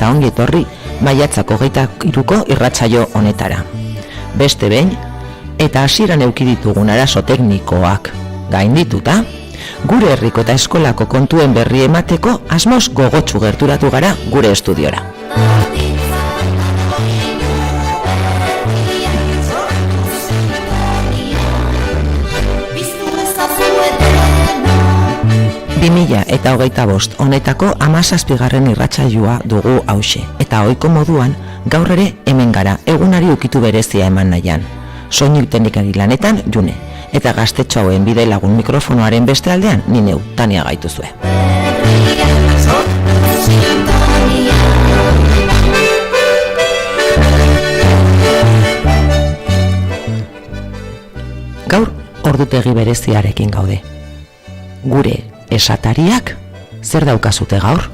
eta ongi etorri maiatzak 23ko irratsaio honetara. Beste behin, eta hasieran eduki ditugun arazo teknikoak gaindituta, gure herriko eta eskolako kontuen berri emateko asmoz gogotsu gerturatu gara gure estudiora. Eta 2025 honetako 17. irratsaioa dugu hauxe, eta ohiko moduan gaur ere hemen gara egunari ukitu berezia eman nahian. Soinu teknikari lanetan June, eta gaztetxo hauen bide lagun mikrofonoaren beste aldean ni neu, Tania gaituzue. Gaur ordutegi bereziarekin gaude. Gure esatariak, zer daukazute gaur?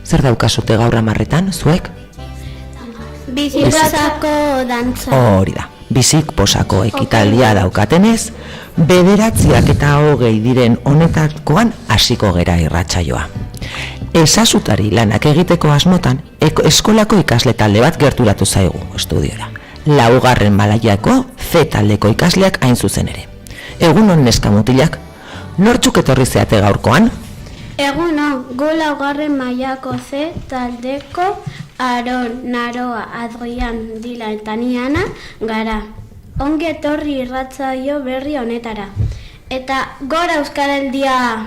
Zer daukazute gaur 10etan, zuek? Biziposako dantza. Hori da, bizik posako ekitaldia daukatenez, 9 eta 20 diren honetakoan hasiko gera irratsaioa. Esasutari lanak egiteko asmotan, eskolako ikasle talde bat gerturatu zaigu estudiora. 4. malaiako C taldeko ikasleak hain zuzen ere. Egunon neska mutilak, nortzuk etorri zeate gaurkoan? Egunon, gu 4. mailako C taldeko Aron, Naroa, Adrian, Dila eta Niana gara. Ongi etorri irratsaio berri honetara. Eta gora Euskaraldia!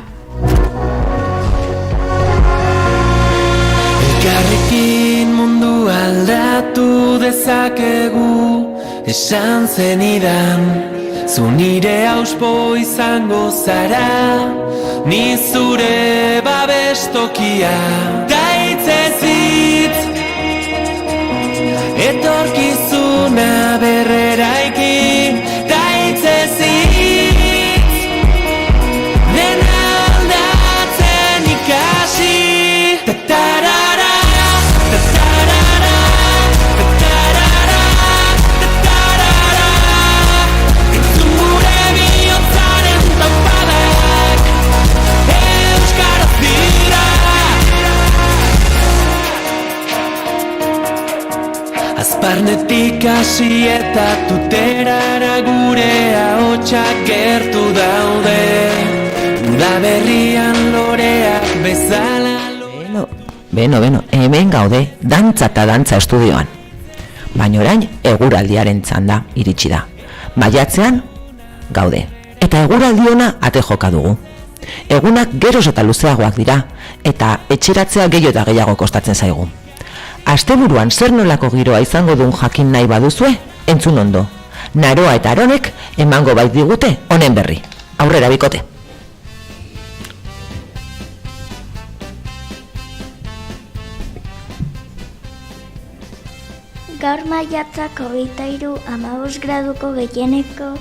Elkarrekin mundu aldatu dezakegu, esan zenidan. Zu nire auspo izango zara, ni zure babestokia. Gaitzezitz, etorkizuna berreraiki. Gaitzezitz, dena aldatzen ikasi. Tatarara, tatarara, tatarara, tatarara. Entzure bihotzaren taupadak euskaraz dira. Azparnetik hasi eta tuterara gure ahotsak gertu daude. Uda berrian loreak bezala. Beno, hemen gaude, dantza eta dantza estudioan. Baina orain, eguraldiaren txanda iritsi da. Maiatzean, gaude. Eta eguraldi ona ate joka dugu. Egunak geroz eta luzeagoak dira, eta etxeratzea gehiago eta gehiago kostatzen zaigu. Asteburuan zer nolako giroa izango duen jakin nahi baduzue, entzun ondo. Naroa eta Aronek emango bait digute honen berri. Aurrera bikote. Gaur maiatzak 23, 15 graduko gehieneko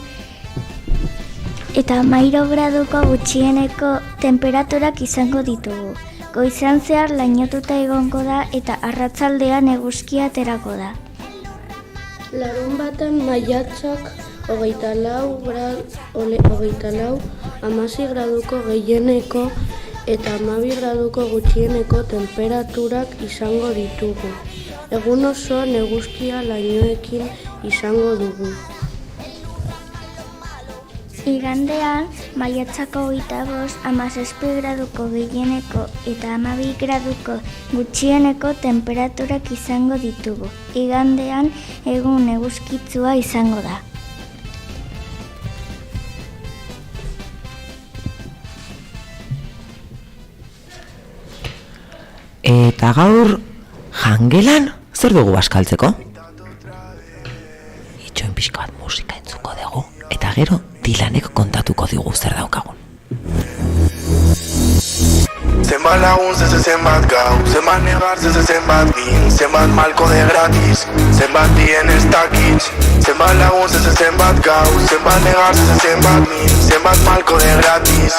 eta 13 graduko gutxieneko temperaturak izango ditugu. Goizean zehar lainotuta egongo da eta arratsaldean eguzkia aterako da. Larunbatean maiatzak 24, 16 graduko gehieneko eta 12 graduko gutxieneko temperaturak izango ditugu. Egun osoan eguzkia lainoekin izango dugu. Igandean, maiatzako 25, 17 graduko gehieneko eta 12 graduko gutxieneko temperaturak izango ditugu. Igandean, egun eguzkitsua izango da. Eta gaur, jangelan, zer dugu baskaltzeko? Itxoen pixka bat musika entzuko dugu, eta gero Dilanek kontatuko digu zer daukagun. Zenbat lagun, zenbat gau, zenbat negar, zenbat bin, zenbat malko de gratis, zenbat dien ez dakitz. Zenbat lagun, zenbat gau, zenbat negar, zenbat bin, zenbat malko de gratis.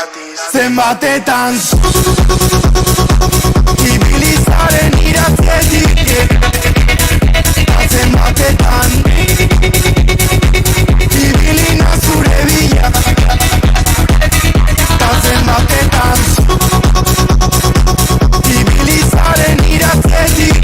Zenbatetan ibilizaren iratzetik, zenbatetan ibilina zure bila, zenbatetan ibilizaren iratzetik.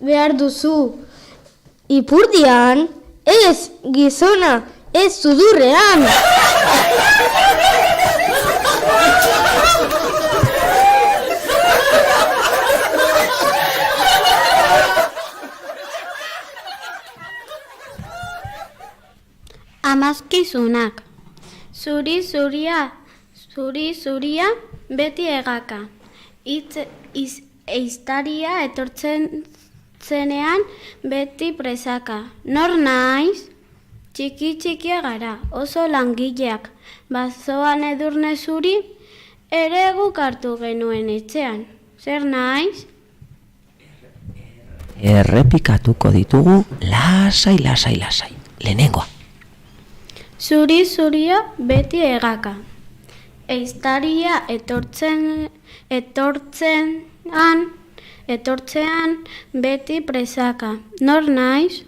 behar duzu. Ipurdian? Ez, gizona, ez sudurrean. Amazkizunak. Zuri-zuria, beti egaka. Eiztaria etortzen zenean beti presaka. Nor naiz? Txiki-txikia gara, oso langileak. Bazoan Edurne zuri, ere guk hartu genuen etxean. Zer naiz? Errepikatuko ditugu lasai. Lehenengoa. Zuri-zuria beti egaka. Eiztaria etortzean beti presaka. Nor naiz?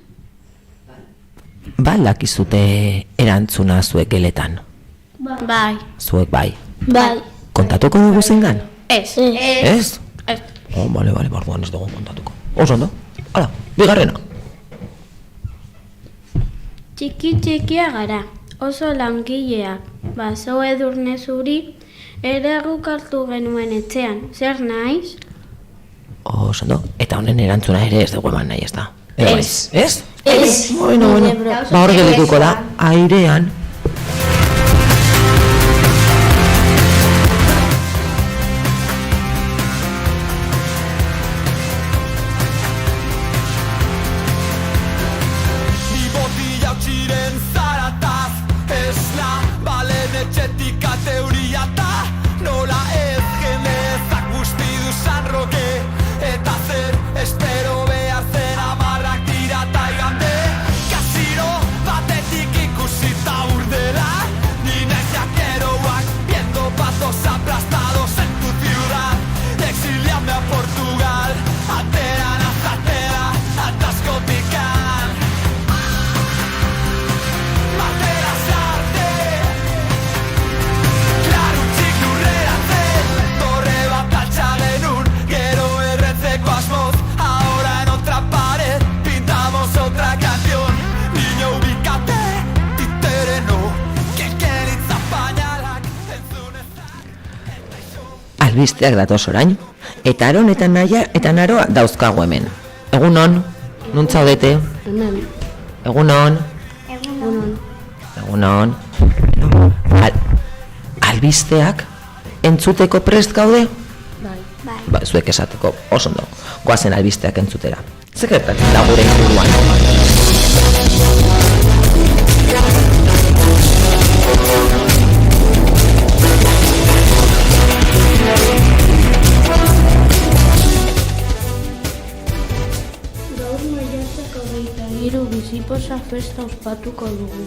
Dakizute erantzuna zuek geletan. Bai. Zuek bai. Bai. Kontatuko dugu zengan? Ez. Ez? Oh, bale, barruan ez dugu kontatuko. Oso ondo? Hala, bigarrena. Txiki-txikia gara, oso langileak. Bazo Edurne zuri, ere guk hartu genuen etxean. Zer naiz? Oso ondo, eta honen erantzuna ere ez dugu eman nahi, ez da? Ez. Ez? Ez. Bueno. Hor geldituko da, airean. Espero behar zen amarrak dira ta igande, kasino batetik ikusita albisteak datoz orain, eta Aron eta Naia eta Naroa dauzkago hemen. Egunon, nun zaudete? Hemen. Egunon. Egunon. Albisteak entzuteko prest gaude? Bai. Zuek esateko, oso ondo. Goazen albisteak entzutera. Zer gertatzen da gure inguruan? Gaur maiatzak 23 bizipoza festa ospatuko dugu.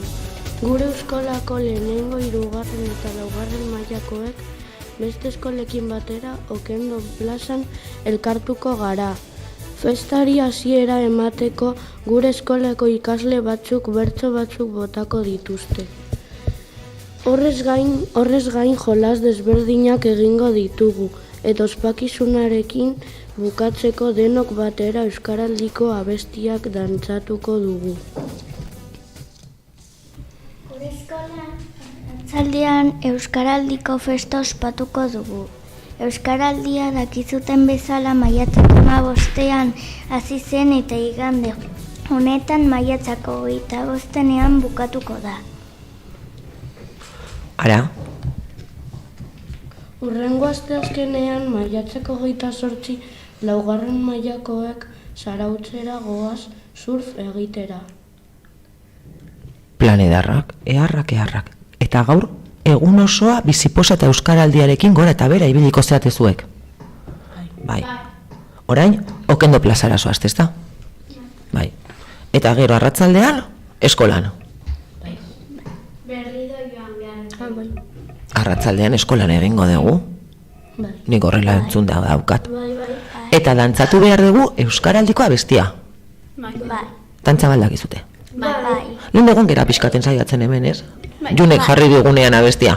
Gure eskolako lehenengo, 3. eta 4. mailakoek beste eskolekin batera Okendo plazan elkartuko gara. Festari hasiera emateko gure eskolako ikasle batzuk bertso batzuk botako dituzte. Horrez gain jolas desberdinak egingo ditugu, eta ospakizunarekin bukatzeko denok batera euskaraldiko abestiak dantzatuko dugu. Gure eskolan arratzaldean euskaraldiko festa ospatuko dugu. Euskaraldia dakizuten bezala maiatzak 15ean hasi zen eta igande honetan maiatzak 25ean bukatuko da. Ara? Hurrengo asteazkenean maiatzak 28 4. mailakoek Zarautzera goaz surf egitera. Plan edarrak, eharrak. Eta gaur, egun osoa bizipoza eta euskaraldiarekin gora eta bera ibiliko zeate zuek. Bai. Orain, Okendo plazara zoazte, ezta? Bai. Eta gero arratzaldean, eskolan. Berriro joan behar. Arratzaldean eskolan egingo dugu. Nik horrela entzun da daukat. Eta dantzatu behar dugu euskaraldiko abestia. Bai. Dantza baldakizute. Bai. Lehen egon gera pixkaten saiatzen hemen, ez? Junek jarri dugunean abestia.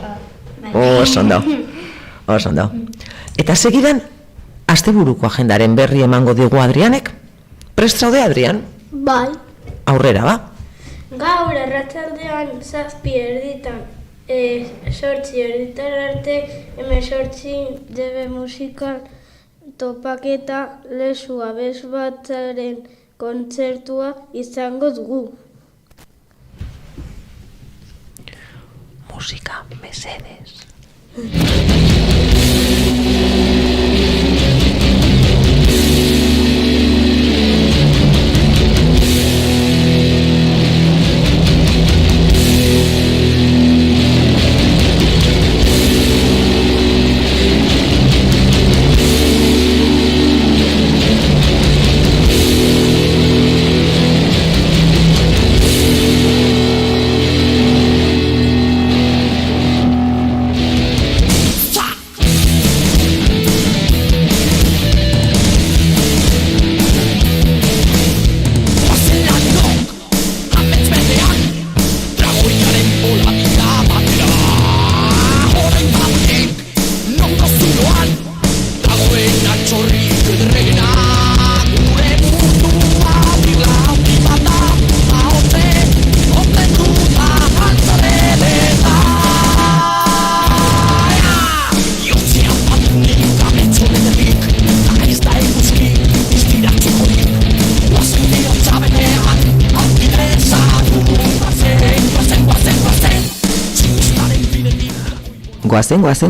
Oso ondo. Eta segidan, asteburuko agendaren berri emango digu Adrianek. Prest zaude, Adrian? Bai. Aurrera, ba? Gaur arratsaldean 7:30 8:30 arte 18 debe musikal topaketa lezu abesbatzaren kontzertua izango dugu. Musika, mesedes.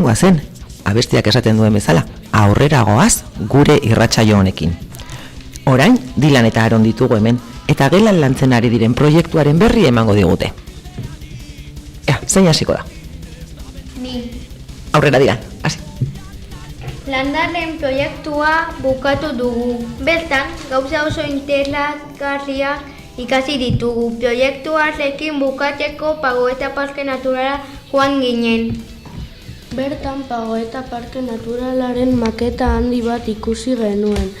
Goazen, abestiak esaten duen bezala, aurrera goaz gure irratsaio honekin. Orain, Dilan eta Aron ditugu hemen, eta gelan lantzen ari diren proiektuaren berri emango digute. Zein hasiko da? Ni. Aurrera Dilan, hasi. Landaren proiektua bukatu dugu. Bertan, gauza oso interesgarriak ikasi ditugu. Proiektuarekin bukatzeko Pagoeta Parke Naturala joan ginen. Bertan Pagoeta Parke Naturalaren maketa handi bat ikusi genuen.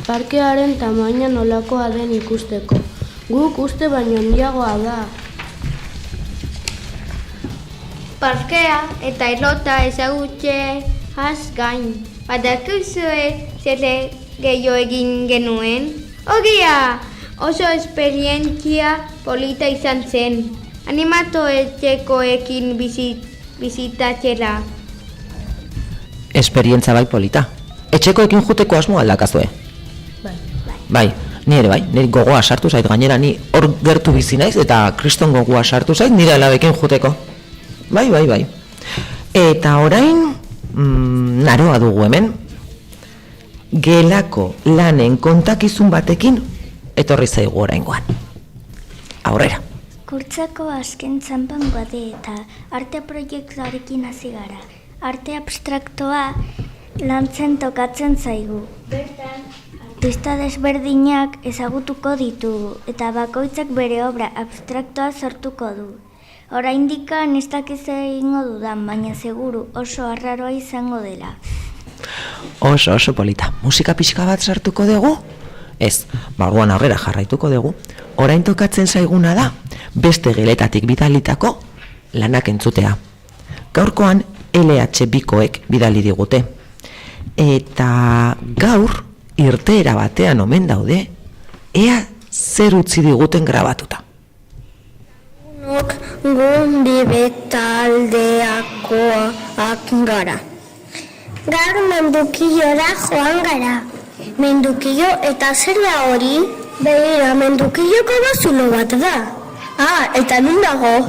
Parkearen tamaina nolakoa den ikusteko. Guk uste baino handiagoa da. Parkea eta elota ezagutzeaz gain. Badakizue zer gehiago egin genuen? Ogia! Oso esperientzia polita izan zen. Animatu etxekoekin bizitatzera. esperientza bai polita. Etxekoekin juteko asmo aldakazue? Bai, ni ere bai, niri gogoa sartu zait, gainera ni hor gertu bizi naiz eta kriston gogoa sartu zait nire alabekin juteko. Bai. Eta orain, naroa dugu hemen, gelako lanen kontakizun batekin etorri zaigu oraingoan. Aurrera. Kurtsako azken txanpan gade eta arte proiektuarekin hasi gara. Arte abstraktoa lantzen tokatzen zaigu. Bertan, artista desberdinak ezagutuko ditugu eta bakoitzak bere obra abstraktoa sortuko du. Oraindikan ez dakiz egingo dudan, baina seguru oso arraroa izango dela. Oso polita. Musika pixka bat sartuko dugu? Ez, orduan aurrera jarraituko dugu. Orain tokatzen zaiguna da, beste geletatik bidalitako lanak entzutea. Gaurkoan LH2koek bidali digute. Eta gaur, irteera batean omen daude, ea zer utzi diguten grabatuta. Gundi betaldeakoak gara. Gaur mendukillora joan gara. Mendukillo eta zer da hori? Begira, mendukilloko bazulo bat da. Eta nun dago?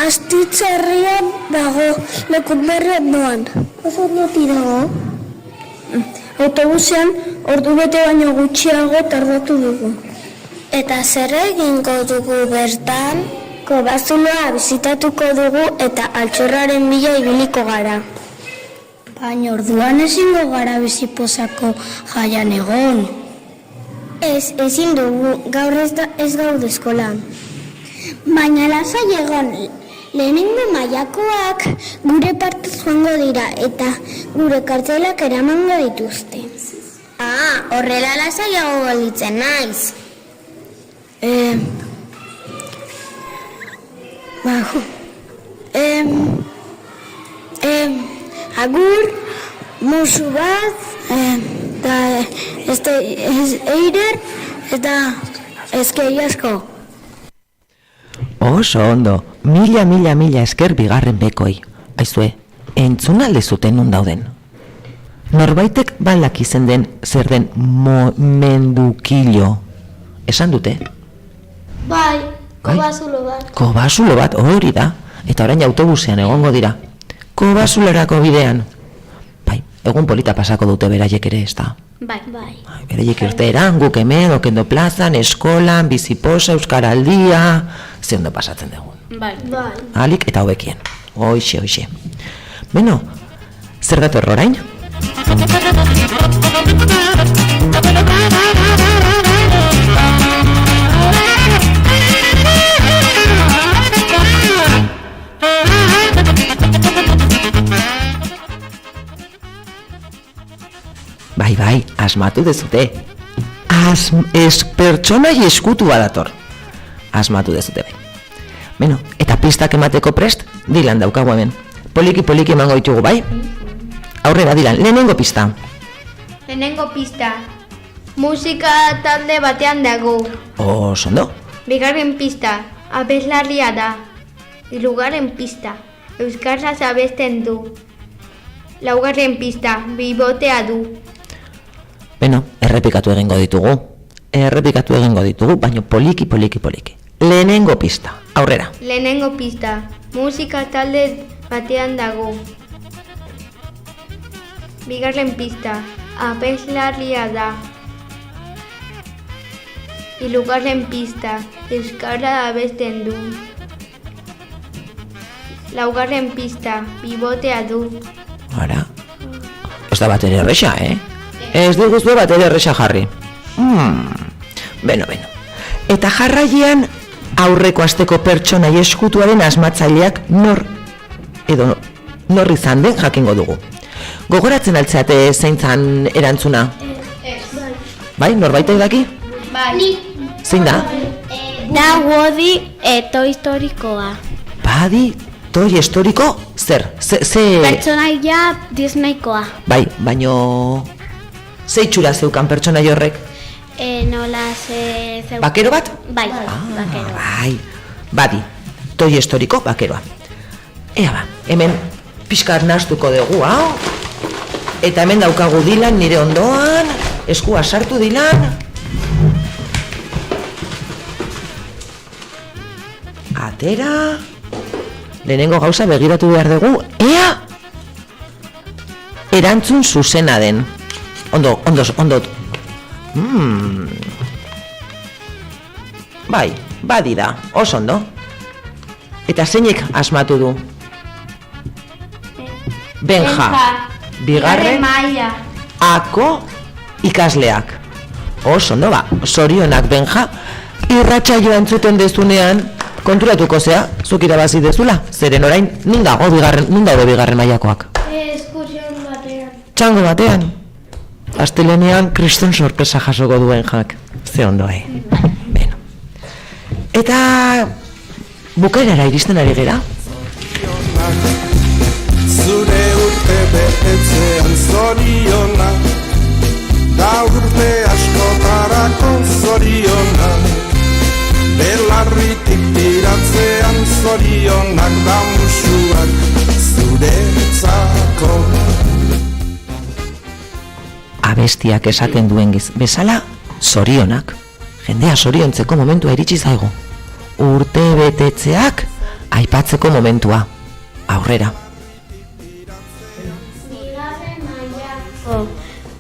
Astitzarrian dago, lekun berrian doan. Oso noti dago? Autobusean ordu bete baino gutxiago tardatu dugu. Eta zer egingo dugu bertan? Kobazuloa bizitatuko dugu eta altxorraren bila ibiliko gara. Baina orduan ezingo gara bizipozako jaian egon. Ezin dugu, gaur ez gaude eskolan. Baina lasai egon, lehenengo mailakoak gure parte joango dira eta gure kartelak eramango dituzte. Horrela lasaiago gelditzen naiz. Agur, musu bat, eta eider, eta eskei asko. Oso ondo, mila esker bigarren bekoi. Aizue, entzun alde zuten nun dauden. Norbaitek balak izen den zer den mendukillo. Esan dute? Bai, kobazulo bat. Kobazulo bat, hori da. Eta orain autobusean egongo dira. Kobazulerako bidean. Bai, egun polita pasako dute beraiek ere, ez da? Bai. Beraiek irteeran, guk hemen, okendo plazan, eskolan, biziposa, euskaraldia, ze ondo pasatzen dugun. Bai. Alik eta hobekien. Hoxe. Beno, zer dator orain? Bai, asmatu dezute. Pertsonai eskutu badator. Asmatu dezute bai. Beno, eta pistak emateko prest, Dilan daukagu hemen. Poliki emango ditugu, bai? Aurrera, Dilan, lehenengo pista. Lehenengo pista. Musika talde batean dago. Ondo. Bigarren pista. Abeslaria da. Hirugarren pista. Euskaraz abesten du. Laugarren pista. Bibotea du. Beno, errepikatu egingo ditugu, baina poliki. Lehenengo pista, aurrera. Lehenengo pista. Musika talde batean dago. Bigarren pista. Abeslaria da. Hirugarren pista. Euskara abesten du. Laugarren pista. Bibotea du. Ara, ez da batere erresa, Ez diguzue batere erresa jarri. Beno. Eta jarraian aurreko asteko pertsonai eskutuaren asmatzaileak nor izan den jakingo dugu. Gogoratzen altzeate zeintzan erantzuna? Bai, norbaitek daki? Bai. Zein da? Da Woody Toy Historikoa. Badi, Toy Historiko? Zer? Pertsonaia Disneykoa. Bai, baino... Ze itxura zeukan pertsonai horrek? Nola zeukan... Bakero bat? Bai, bakero. Bai, badi, Toy Historiko bakeroa. Ea ba, hemen pixkat nahastuko dugu, hau? Eta hemen daukagu Dilan nire ondoan, eskua sartu Dilan. Atera. Lehenengo gauza begiratu behar dugu, ea erantzun zuzena den. Ondo. Bai, badida, oso ondo. Eta zeinek asmatu du? Benja. Bigarren maila. Ako ikasleak. Oso ondo, ba, zorionak Benja. Irratsaioa entzuten dezunean, konturatuko zea, zuk irabazi dezula. Zeren orain, nun daude bigarren mailakoak? Eskursion batean. Txango batean. Astelenean kriston sorpresa jasoko duen jak. Ze ondo, Beno. Eta bukaerara iristen ari gera. Zure urte betetzean zorionak, da urte askotarako zorionak, belarritik tiratzean zorionak, da musuak zuretzako. Abestiak esaten duen bezala, zorionak. Jendea zoriontzeko momentua iritsi zaigu. Urte betetzeak aipatzeko momentua. Aurrera. Bigarren mailako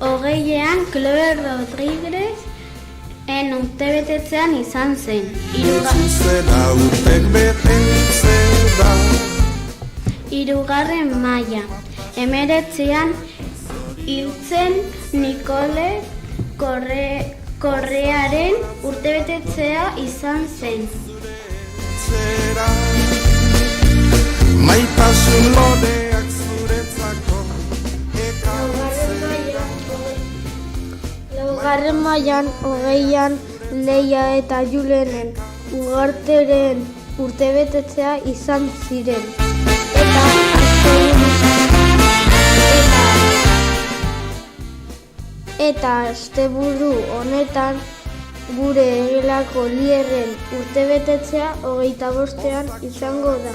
20ean Chloe Rodriguez urtebetetzean izan zen. Zuzena urtek betetzea. Hirugarren maila. 19ean hiltzen Nicole Korrearen urtebetetzea izan zen. Maitasun lodeak zuretzako. Laugarren mailan 20ean Leia eta Julenen Ugarteren urtebetetzea izan ziren. Eta asteburu honetan gure egelako Lierren urtebetetzea 25ean izango da.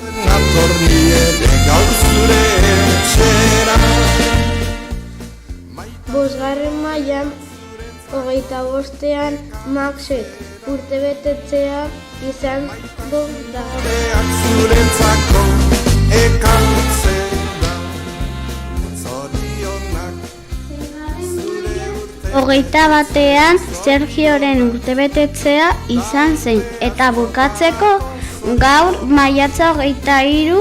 Bosgarren mailan 25ean Maxek urtebetetzea izango da. Hogeita batean Sergioren urtebetetzea izan zen. Eta bukatzeko gaur maiatza 23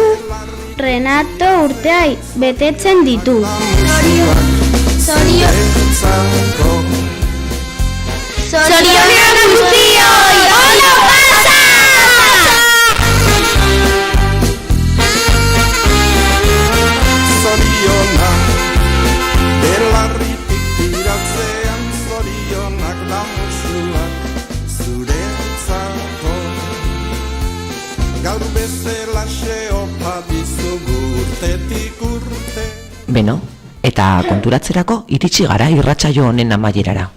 Renato urtea betetzen ditu. Zorionak guztioi! Ondo pasa! Zorionak belarritik tiratzean, zorionak da musuak zuretzako. Gaur bezalaxe opa dizugu urtetik urte. Beno, eta konturatzerako iritsi gara irratsaio honen amaierara.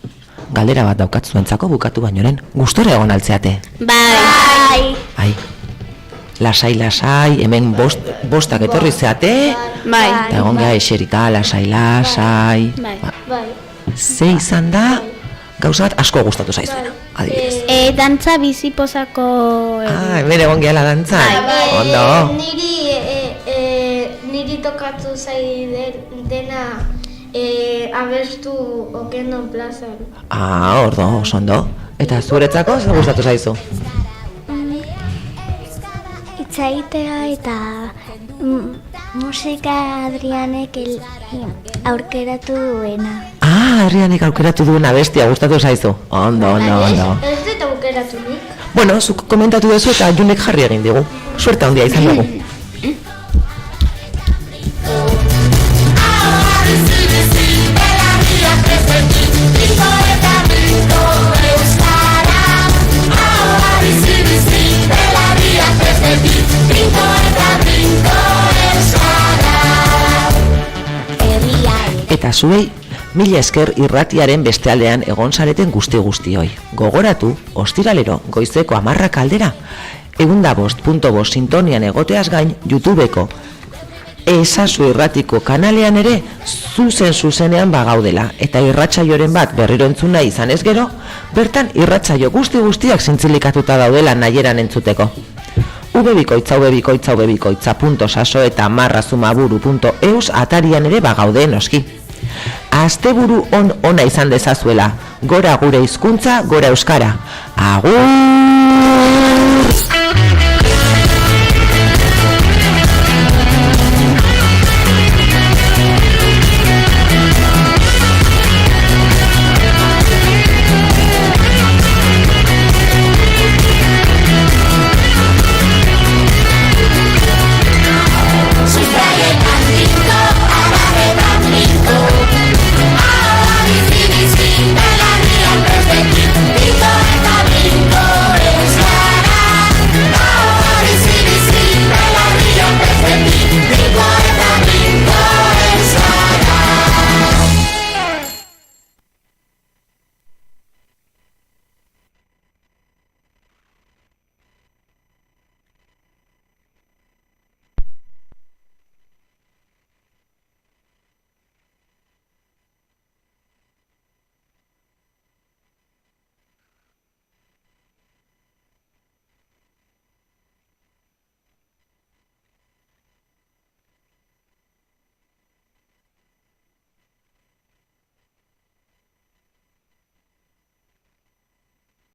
Galdera bat daukat zuentzako bukatu bainoren, gustora egon altzeate. Bai. Ai, lasai, hemen bostak etorri zeate, Bai. eta egon geha eserika, lasai. Bai. Ze izan da, gauza bat asko gustatu zaizuena, adibidez. Dantza biziposako... Hemen egon gehala dantzan, ondo. Niri tokatu zai dena abestu Okendo plazan. Ordo, oso ondo. Eta zuretzako, zer gustatu zaizu? Itzaitea eta musika Adrianek aurkeratu duena. Adrianek aukeratu duen abestia gustatu zaizu. Ondo. Ez dut aukeratu nik. Bueno, zuk komentatu duzu eta Junek jarri egin digu. Suerta handia izan dugu. Eta zuei, mila esker irratiaren beste aldean egon zareten guztioi. Gogoratu, ostiralero goizeko 10 aldera, 105.5 sintonian egoteaz gain YouTubeko Esazu irratiko kanalean ere zuzenean bagaudela, eta irratsaioren bat berriro entzuna izan ez gero, bertan irratsaio guztiak zintzilikatuta daudela nahieran entzuteko. ubebikoitza.saso eta marrazumaburu.eus atarian ere bagaude noski. Asteburu ona izan dezazuela, gora gure hizkuntza, gora euskara. Agur!